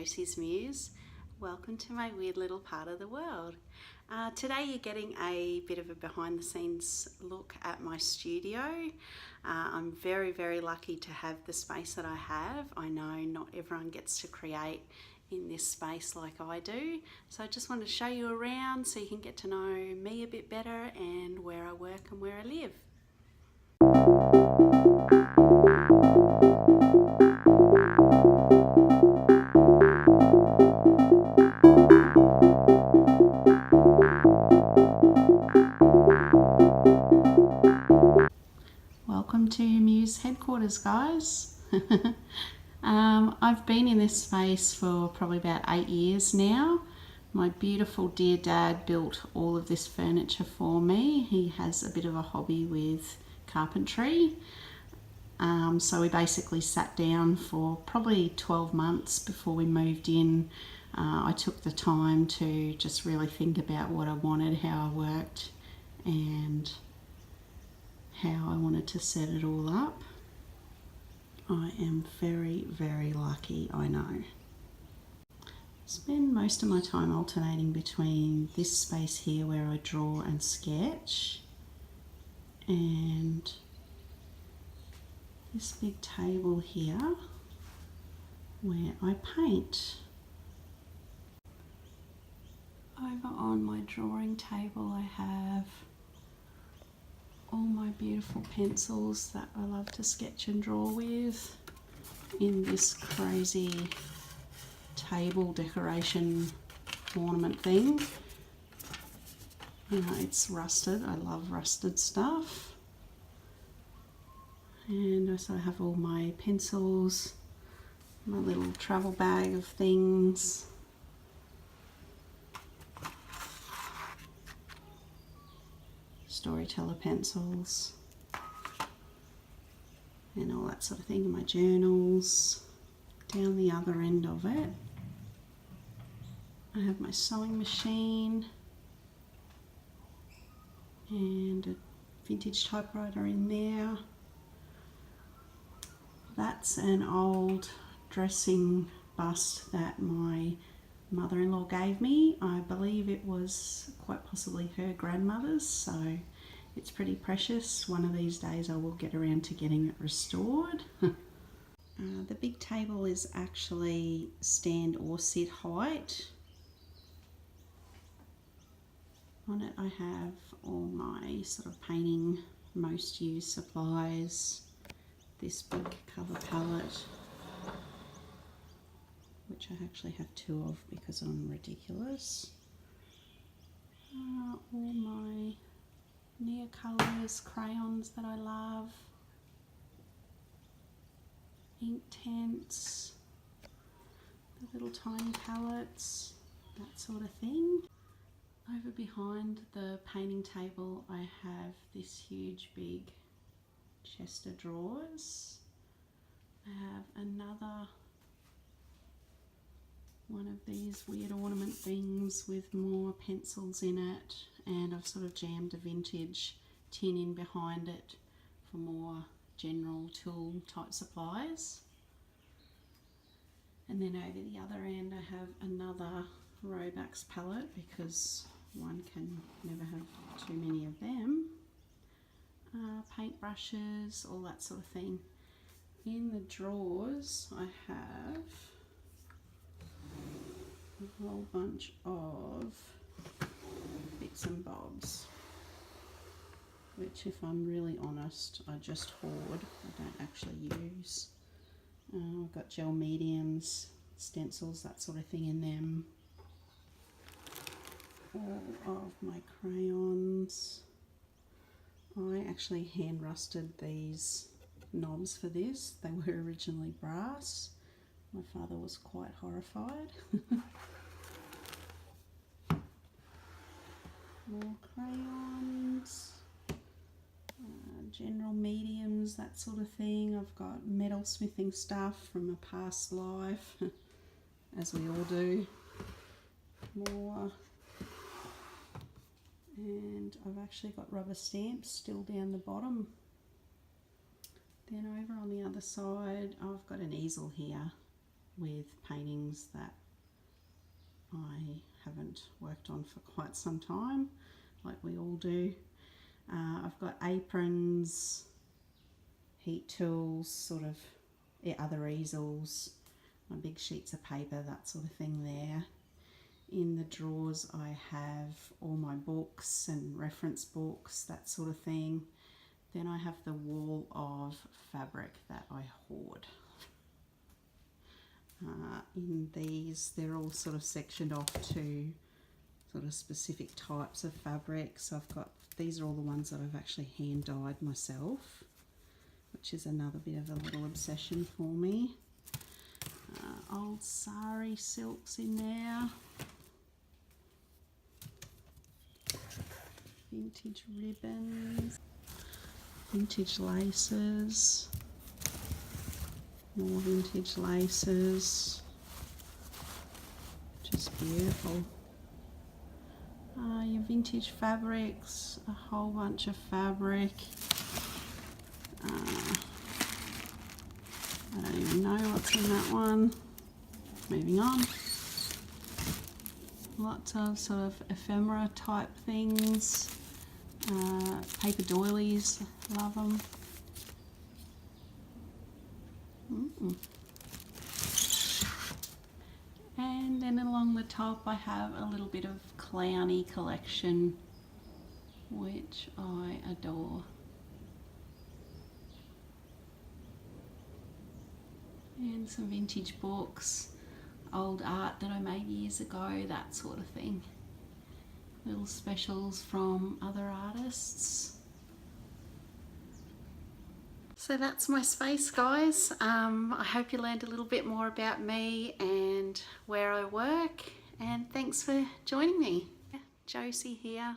Josies Muse. Welcome to my weird little part of the world. Today you're getting a bit of a behind the scenes look at my studio. I'm very lucky to have the space that I have. I know not everyone gets to create in this space like I do, so I just want to show you around so you can get to know me a bit better and where I work and where I live. Welcome to Muse headquarters, guys. I've been in this space for probably about 8 years now. My beautiful dear dad built all of this furniture for me. He has a bit of a hobby with carpentry. So we basically sat down for probably 12 months before we moved in. I took the time to just really think about what I wanted, how I worked, and how I wanted to set it all up. I am very lucky, I know. I spend most of my time alternating between this space here where I draw and sketch and this big table here where I paint. Over on my drawing table I have all my beautiful pencils that I love to sketch and draw with in this crazy table decoration ornament thing. You know, it's rusted. I love rusted stuff. And also I have all my pencils, my little travel bag of things. Storyteller pencils and all that sort of thing, in my journals. Down the other end of it I have my sewing machine and a vintage typewriter in there. That's an old dressing bust that my mother-in-law gave me. I believe it was quite possibly her grandmother's, so it's pretty precious. One of these days I will get around to getting it restored. The big table is actually stand or sit height. On it I have all my sort of painting most used supplies. This big colour palette, which I actually have 2 of because I'm ridiculous. All my Neocolors crayons that I love, ink tents, the little tiny palettes, that sort of thing. Over behind the painting table I have this huge big chest of drawers. I have another one of these weird ornament things with more pencils in it, and I've sort of jammed a vintage tin in behind it for more general tool type supplies. And then over the other end I have another Roebuck's palette because one can never have too many of them. Paint brushes, all that sort of thing. In the drawers I have a whole bunch of bits and bobs, which, if I'm really honest, I just hoard. I don't actually use. I've got gel mediums, stencils, that sort of thing in them. All of my crayons. I actually hand rusted these knobs for this. They were originally brass. My father was quite horrified. More crayons, general mediums, that sort of thing. I've got metal smithing stuff from a past life, as we all do. More. And I've actually got rubber stamps still down the bottom. Then over on the other side I've got an easel here with paintings that I haven't worked on for quite some time, like we all do. I've got aprons, heat tools, sort of other easels, my big sheets of paper, that sort of thing there. In the drawers I have all my books and reference books, that sort of thing. Then I have the wall of fabric that I hoard. In these, they're all sort of sectioned off to sort of specific types of fabric. So I've got, these are all the ones that I've actually hand dyed myself, which is another bit of a little obsession for me. Old sari silks in there. Vintage ribbons. Vintage laces. More vintage laces. Just beautiful. Your vintage fabrics, a whole bunch of fabric. I don't even know what's in that one. Moving on. Lots of sort of ephemera type things. Paper doilies, love them. And then along the top I have a little bit of clowny collection, which I adore. And some vintage books, old art that I made years ago, that sort of thing. Little specials from other artists. So that's my space, guys. I hope you learned a little bit more about me and where I work, and thanks for joining me. Josie here.